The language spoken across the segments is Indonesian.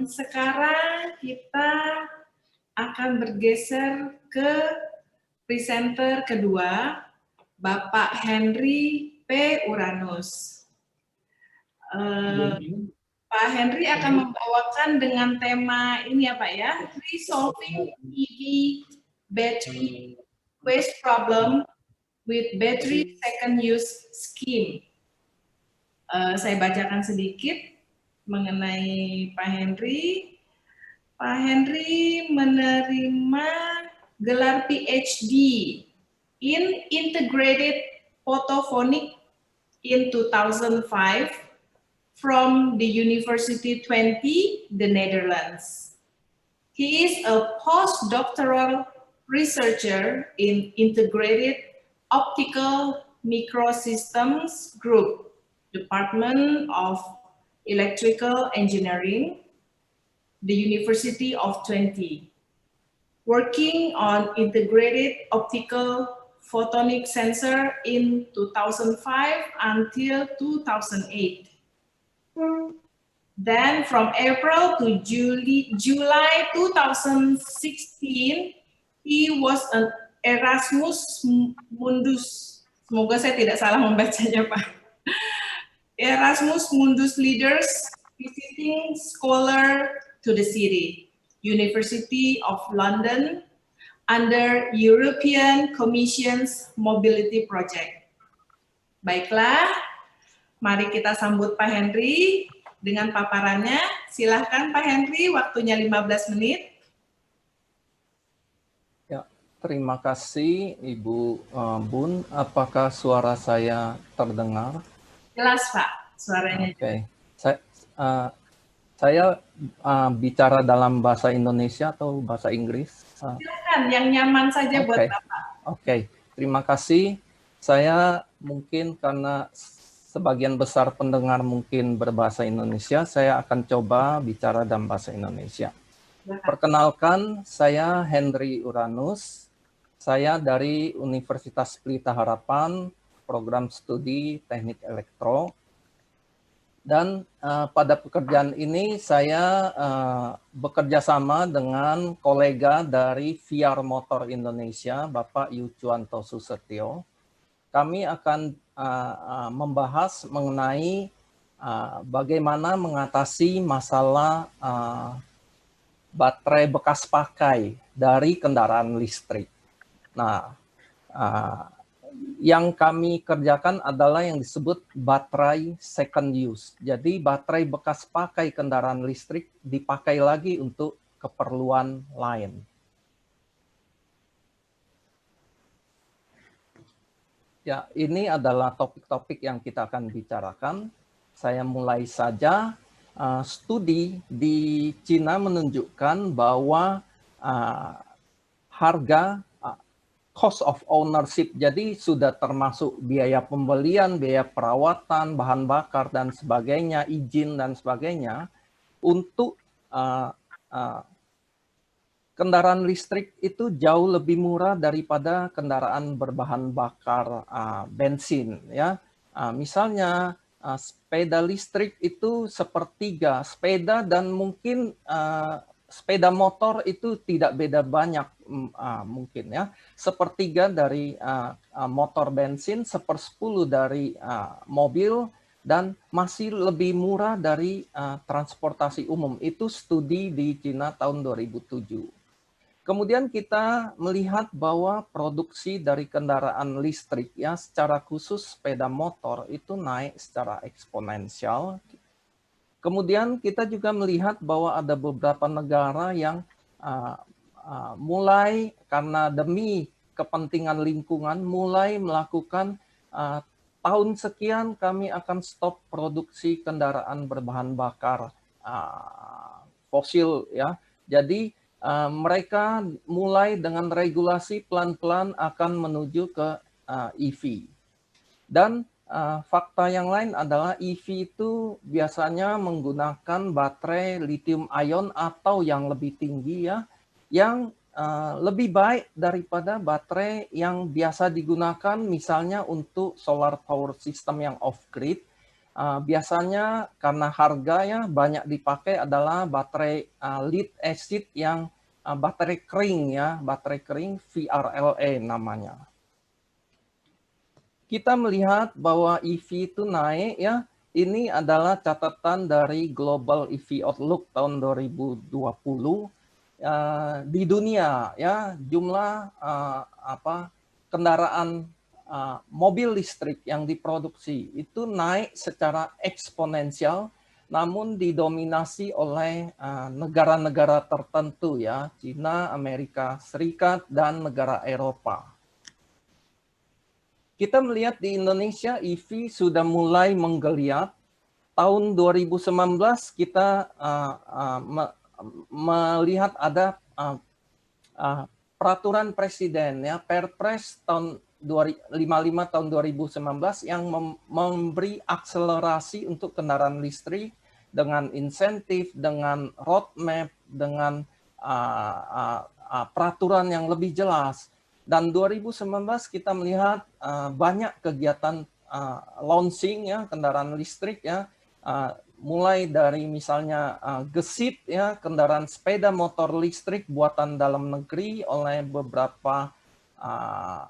Sekarang kita akan bergeser ke presenter kedua, Bapak Henry P. Uranus. Pak Henry akan membawakan dengan tema ini ya Pak ya, Resolving EV Battery Waste Problem with Battery Second Use Scheme. Saya bacakan sedikit mengenai Pak Henry. Pak Henry menerima gelar PhD in Integrated Photophonic in 2005 from the University Twente, the Netherlands. He is a postdoctoral researcher in Integrated Optical Microsystems Group, Department of Electrical Engineering, the University of Twente, working on integrated optical photonic sensor in 2005 until 2008. Then from April to July 2016, he was an Erasmus Mundus. Semoga saya tidak salah membacanya, Pak. Erasmus Mundus Leaders Visiting Scholar to the city, University of London, under European Commission's Mobility Project. Baiklah, mari kita sambut Pak Henry dengan paparannya. Silahkan Pak Henry, waktunya 15 menit. Ya, terima kasih Ibu Bun. Apakah suara saya terdengar? Jelas Pak, suaranya. Oke. Saya bicara dalam bahasa Indonesia atau bahasa Inggris? Silakan, yang nyaman saja buat Bapak. Oke, terima kasih. Saya mungkin karena sebagian besar pendengar mungkin berbahasa Indonesia, saya akan coba bicara dalam bahasa Indonesia. Perkenalkan, saya Henry Uranus. Saya dari Universitas Pelita Harapan, program studi Teknik Elektro. Dan pada pekerjaan ini saya bekerja sama dengan kolega dari VR Motor Indonesia, Bapak Yucuanto Susetio. Kami akan membahas mengenai bagaimana mengatasi masalah baterai bekas pakai dari kendaraan listrik. Nah, yang kami kerjakan adalah yang disebut baterai second use. Jadi baterai bekas pakai kendaraan listrik dipakai lagi untuk keperluan lain. Ya, ini adalah topik-topik yang kita akan bicarakan. Saya mulai saja. Studi di Cina menunjukkan bahwa harga cost of ownership, jadi sudah termasuk biaya pembelian, biaya perawatan, bahan bakar, dan sebagainya, izin, dan sebagainya, untuk kendaraan listrik itu jauh lebih murah daripada kendaraan berbahan bakar bensin. Ya. Misalnya, sepeda listrik itu sepertiga sepeda, dan mungkin sepeda motor itu tidak beda banyak mungkin ya, sepertiga dari motor bensin, 1/10 dari mobil, dan masih lebih murah dari transportasi umum. Itu studi di Cina tahun 2007. Kemudian kita melihat bahwa produksi dari kendaraan listrik ya, secara khusus sepeda motor itu naik secara eksponensial. Kemudian kita juga melihat bahwa ada beberapa negara yang mulai karena demi kepentingan lingkungan mulai melakukan tahun sekian kami akan stop produksi kendaraan berbahan bakar fosil ya. Jadi mereka mulai dengan regulasi pelan-pelan akan menuju ke EV. Dan fakta yang lain adalah EV itu biasanya menggunakan baterai lithium ion atau yang lebih tinggi ya, yang lebih baik daripada baterai yang biasa digunakan misalnya untuk solar power system yang off-grid biasanya karena harganya banyak dipakai adalah baterai lead acid yang baterai kering ya, baterai kering VRLA namanya. Kita melihat bahwa EV itu naik ya. Ini adalah catatan dari Global EV Outlook tahun 2020 di dunia ya, jumlah kendaraan mobil listrik yang diproduksi itu naik secara eksponensial, namun didominasi oleh negara-negara tertentu ya, Cina, Amerika Serikat, dan negara Eropa. Kita melihat di Indonesia EV sudah mulai menggeliat. Tahun 2019 kita melihat ada peraturan presiden ya, Perpres tahun 55 tahun 2019 yang memberi akselerasi untuk kendaraan listrik dengan insentif, dengan roadmap, dengan peraturan yang lebih jelas. Dan 2019 kita melihat banyak kegiatan launching ya kendaraan listrik ya, mulai dari misalnya Gesit ya, kendaraan sepeda motor listrik buatan dalam negeri oleh beberapa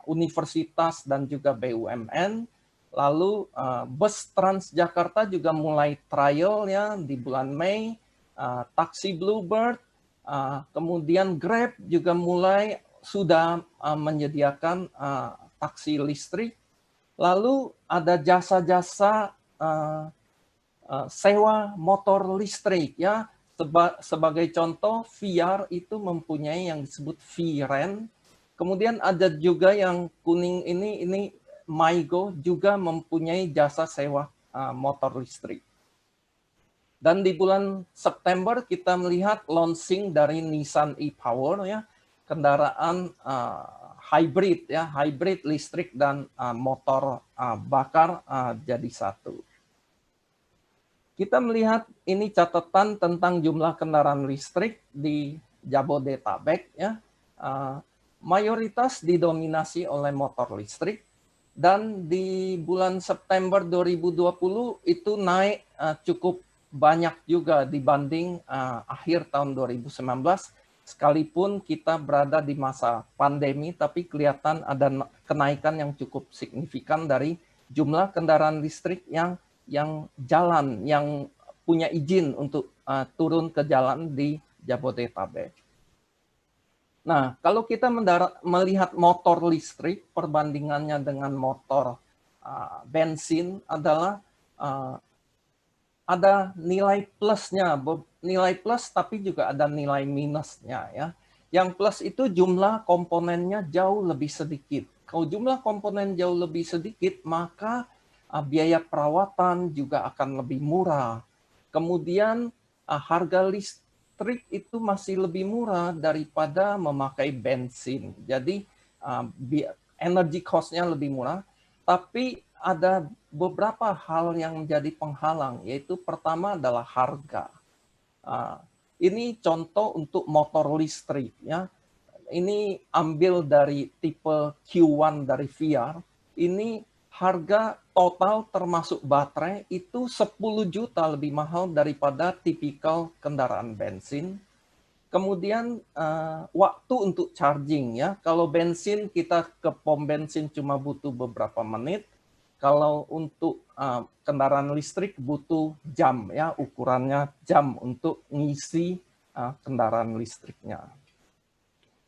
universitas dan juga BUMN. Lalu bus Transjakarta juga mulai trial ya di bulan Mei, taksi Bluebird, kemudian Grab juga mulai sudah menyediakan taksi listrik. Lalu ada jasa-jasa sewa motor listrik ya. Sebagai contoh, VR itu mempunyai yang disebut V-Rent. Kemudian ada juga yang kuning ini Mygo juga mempunyai jasa sewa motor listrik. Dan di bulan September kita melihat launching dari Nissan e-Power ya, kendaraan hybrid ya, hybrid listrik dan motor bakar jadi satu. Kita melihat ini catatan tentang jumlah kendaraan listrik di Jabodetabek ya. Mayoritas didominasi oleh motor listrik, dan di bulan September 2020 itu naik cukup banyak juga dibanding akhir tahun 2019. Sekalipun kita berada di masa pandemi, tapi kelihatan ada kenaikan yang cukup signifikan dari jumlah kendaraan listrik yang jalan, yang punya izin untuk turun ke jalan di Jabodetabek. Nah, kalau kita melihat motor listrik, perbandingannya dengan motor bensin adalah ada nilai plusnya, nilai plus tapi juga ada nilai minusnya ya. Yang plus itu jumlah komponennya jauh lebih sedikit. Kalau jumlah komponen jauh lebih sedikit, maka biaya perawatan juga akan lebih murah. Kemudian harga listrik itu masih lebih murah daripada memakai bensin. Jadi energy cost-nya lebih murah, tapi ada beberapa hal yang menjadi penghalang, yaitu pertama adalah harga. Ini contoh untuk motor listrik ya. Ini ambil dari tipe Q1 dari VR. Ini harga total termasuk baterai itu 10 juta lebih mahal daripada tipikal kendaraan bensin. Kemudian waktu untuk charging ya. Kalau bensin kita ke pom bensin cuma butuh beberapa menit. Kalau untuk kendaraan listrik butuh jam ya, ukurannya jam untuk ngisi kendaraan listriknya.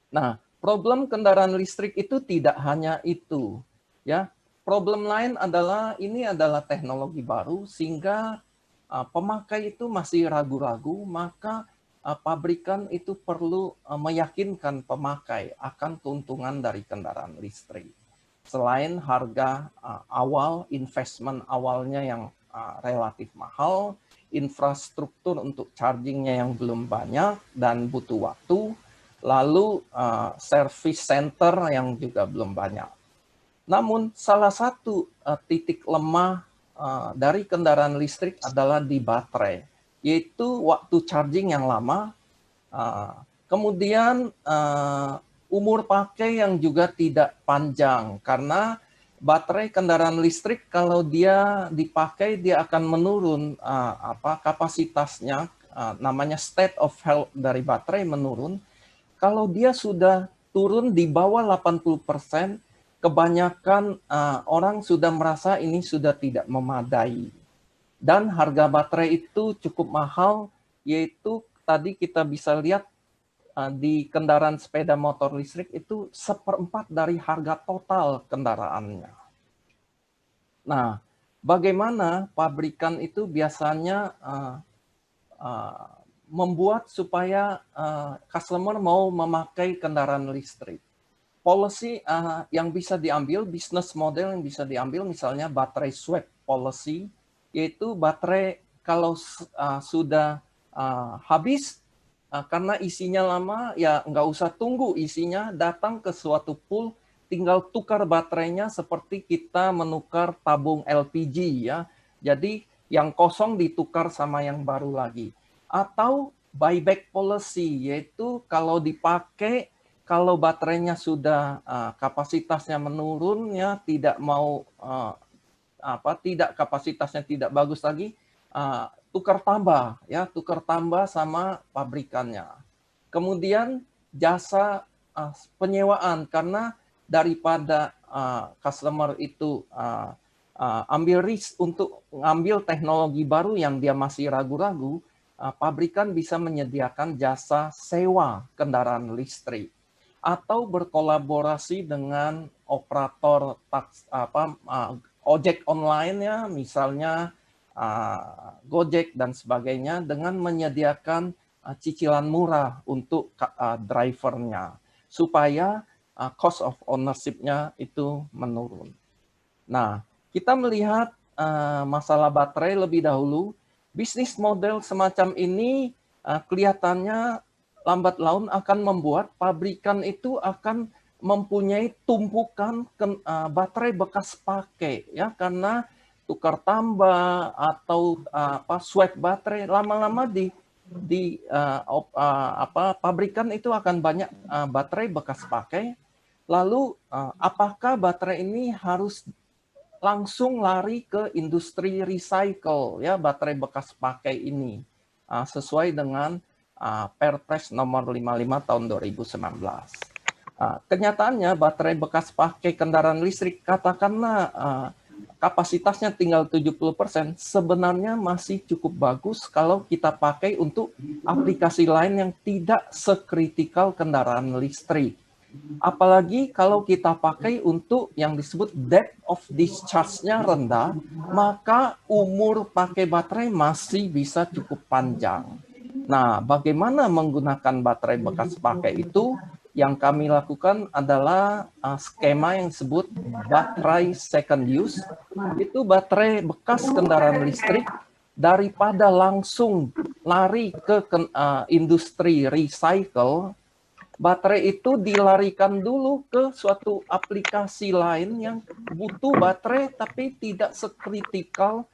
Nah, problem kendaraan listrik itu tidak hanya itu ya. Problem lain adalah ini adalah teknologi baru sehingga pemakai itu masih ragu-ragu, maka pabrikan itu perlu meyakinkan pemakai akan keuntungan dari kendaraan listrik. Selain harga awal, investment awalnya yang relatif mahal, infrastruktur untuk chargingnya yang belum banyak dan butuh waktu, lalu service center yang juga belum banyak. Namun salah satu titik lemah dari kendaraan listrik adalah di baterai, yaitu waktu charging yang lama, kemudian umur pakai yang juga tidak panjang, karena baterai kendaraan listrik kalau dia dipakai dia akan menurun kapasitasnya, namanya state of health dari baterai menurun. Kalau dia sudah turun di bawah 80%, kebanyakan orang sudah merasa ini sudah tidak memadai. Dan harga baterai itu cukup mahal, yaitu tadi kita bisa lihat di kendaraan sepeda motor listrik itu 1/4 dari harga total kendaraannya. Nah, bagaimana pabrikan itu biasanya membuat supaya customer mau memakai kendaraan listrik? Policy yang bisa diambil, bisnis model yang bisa diambil, misalnya baterai swap policy, yaitu baterai kalau sudah habis karena isinya lama, ya nggak usah tunggu isinya, datang ke suatu pool, tinggal tukar baterainya seperti kita menukar tabung LPG ya. Jadi yang kosong ditukar sama yang baru lagi. Atau buyback policy, yaitu kalau dipakai, kalau baterainya sudah kapasitasnya menurun ya, tidak mau kapasitasnya tidak bagus lagi, tukar tambah sama pabrikannya. Kemudian jasa penyewaan, karena daripada customer itu ambil risk untuk ngambil teknologi baru yang dia masih ragu-ragu, pabrikan bisa menyediakan jasa sewa kendaraan listrik atau berkolaborasi dengan operator ojek online ya, misalnya Gojek dan sebagainya, dengan menyediakan cicilan murah untuk drivernya supaya cost of ownership-nya itu menurun. Nah, kita melihat masalah baterai lebih dahulu. Bisnis model semacam ini kelihatannya lambat laun akan membuat pabrikan itu akan mempunyai tumpukan baterai bekas pakai ya, karena tukar tambah atau swap baterai lama-lama pabrikan itu akan banyak baterai bekas pakai. Lalu apakah baterai ini harus langsung lari ke industri recycle ya, baterai bekas pakai ini sesuai dengan Perpres nomor 55 tahun 2019. Kenyataannya baterai bekas pakai kendaraan listrik, katakanlah kapasitasnya tinggal 70%, sebenarnya masih cukup bagus kalau kita pakai untuk aplikasi lain yang tidak sekritikal kendaraan listrik. Apalagi kalau kita pakai untuk yang disebut depth of discharge-nya rendah, maka umur pakai baterai masih bisa cukup panjang. Nah, bagaimana menggunakan baterai bekas pakai itu? Yang kami lakukan adalah skema yang disebut baterai second use. Itu baterai bekas kendaraan listrik, daripada langsung lari ke industri recycle, baterai itu dilarikan dulu ke suatu aplikasi lain yang butuh baterai tapi tidak sekritikal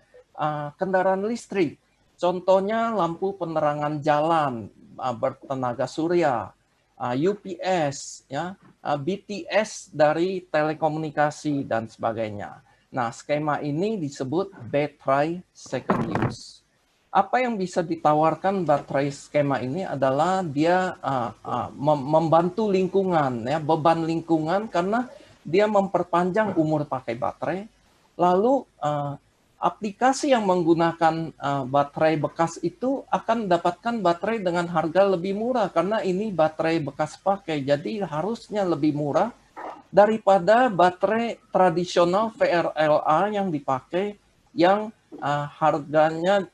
kendaraan listrik. Contohnya lampu penerangan jalan bertenaga surya, UPS, ya, BTS dari telekomunikasi dan sebagainya. Nah, skema ini disebut baterai second use. Apa yang bisa ditawarkan baterai skema ini adalah dia membantu lingkungan, ya, beban lingkungan, karena dia memperpanjang umur pakai baterai. Lalu aplikasi yang menggunakan baterai bekas itu akan mendapatkan baterai dengan harga lebih murah, karena ini baterai bekas pakai, jadi harusnya lebih murah daripada baterai tradisional VRLA yang dipakai, yang harganya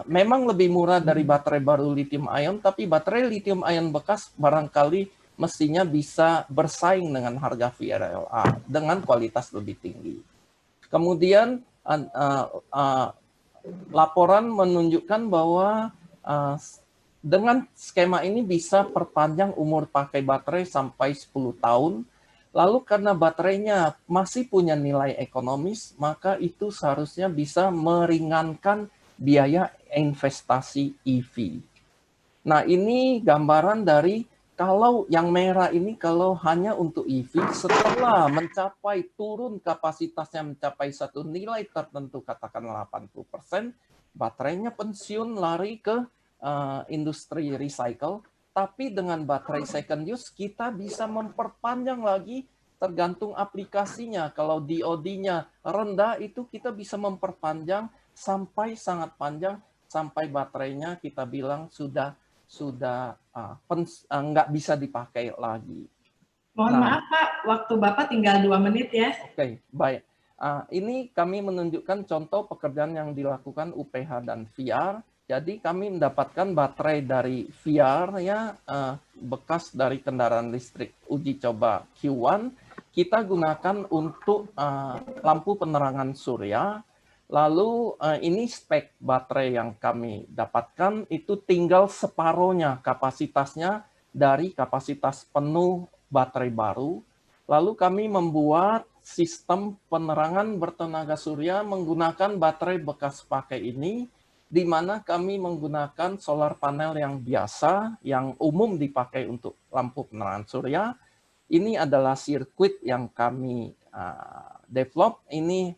memang lebih murah dari baterai baru lithium ion, tapi baterai lithium ion bekas barangkali mestinya bisa bersaing dengan harga VRLA dengan kualitas lebih tinggi. Kemudian laporan menunjukkan bahwa dengan skema ini bisa perpanjang umur pakai baterai sampai 10 tahun. Lalu karena baterainya masih punya nilai ekonomis, maka itu seharusnya bisa meringankan biaya investasi EV. Nah, ini gambaran dari Kalau yang merah ini kalau hanya untuk EV, setelah mencapai turun kapasitasnya mencapai satu nilai tertentu, katakanlah 80%, baterainya pensiun lari ke industri recycle. Tapi dengan baterai second use kita bisa memperpanjang lagi tergantung aplikasinya. Kalau DOD-nya rendah itu kita bisa memperpanjang sampai sangat panjang, sampai baterainya kita bilang sudah nggak bisa dipakai lagi. Mohon Nah, maaf Pak, waktu Bapak tinggal 2 menit ya. oke, baik. Ini kami menunjukkan contoh pekerjaan yang dilakukan UPH dan VR. Jadi kami mendapatkan baterai dari VR ya, bekas dari kendaraan listrik uji coba Q1. Kita gunakan untuk lampu penerangan surya. Lalu ini spek baterai yang kami dapatkan itu tinggal separohnya kapasitasnya dari kapasitas penuh baterai baru. Lalu kami membuat sistem penerangan bertenaga surya menggunakan baterai bekas pakai ini, di mana kami menggunakan solar panel yang biasa, yang umum dipakai untuk lampu penerangan surya. Ini adalah sirkuit yang kami develop. Ini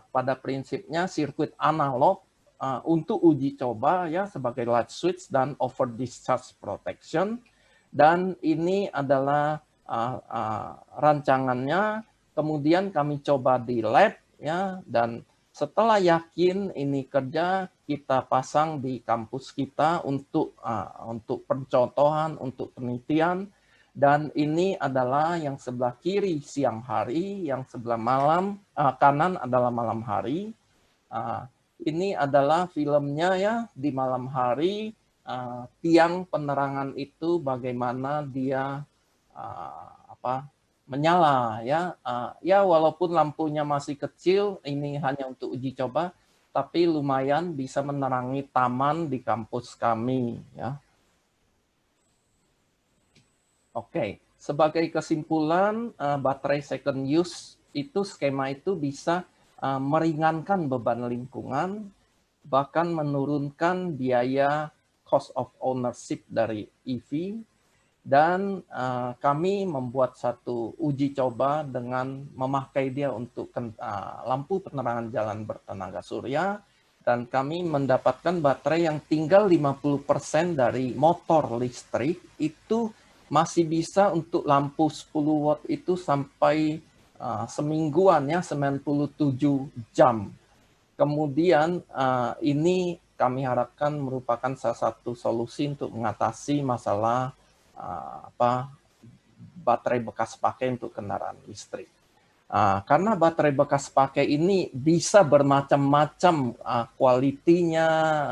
pada prinsipnya sirkuit analog untuk uji coba ya sebagai light switch dan over discharge protection. Dan ini adalah rancangannya. Kemudian kami coba di lab ya, dan setelah yakin ini kerja, kita pasang di kampus kita untuk percontohan, untuk penelitian. Dan ini adalah yang sebelah kiri siang hari, yang sebelah kanan adalah malam hari. Ini adalah filmnya ya di malam hari, tiang penerangan itu bagaimana dia menyala ya. Ya walaupun lampunya masih kecil, ini hanya untuk uji coba, tapi lumayan bisa menerangi taman di kampus kami ya. Oke, sebagai kesimpulan, baterai second use itu skema itu bisa meringankan beban lingkungan, bahkan menurunkan biaya cost of ownership dari EV, dan kami membuat satu uji coba dengan memakai dia untuk lampu penerangan jalan bertenaga surya, dan kami mendapatkan baterai yang tinggal 50% dari motor listrik itu masih bisa untuk lampu 10 watt itu sampai semingguan ya, 97 jam. Kemudian ini kami harapkan merupakan salah satu solusi untuk mengatasi masalah baterai bekas pakai untuk kendaraan listrik. Karena baterai bekas pakai ini bisa bermacam-macam kualitinya,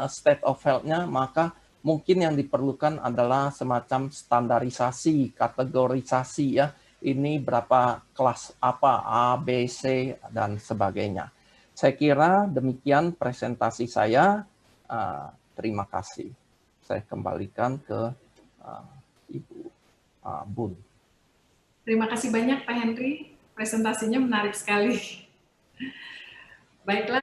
state of health-nya, maka mungkin yang diperlukan adalah semacam standarisasi, kategorisasi ya. Ini berapa kelas apa, A, B, C, dan sebagainya. Saya kira demikian presentasi saya. Terima kasih. Saya kembalikan ke Ibu Bun. Terima kasih banyak Pak Henry, presentasinya menarik sekali. Baiklah.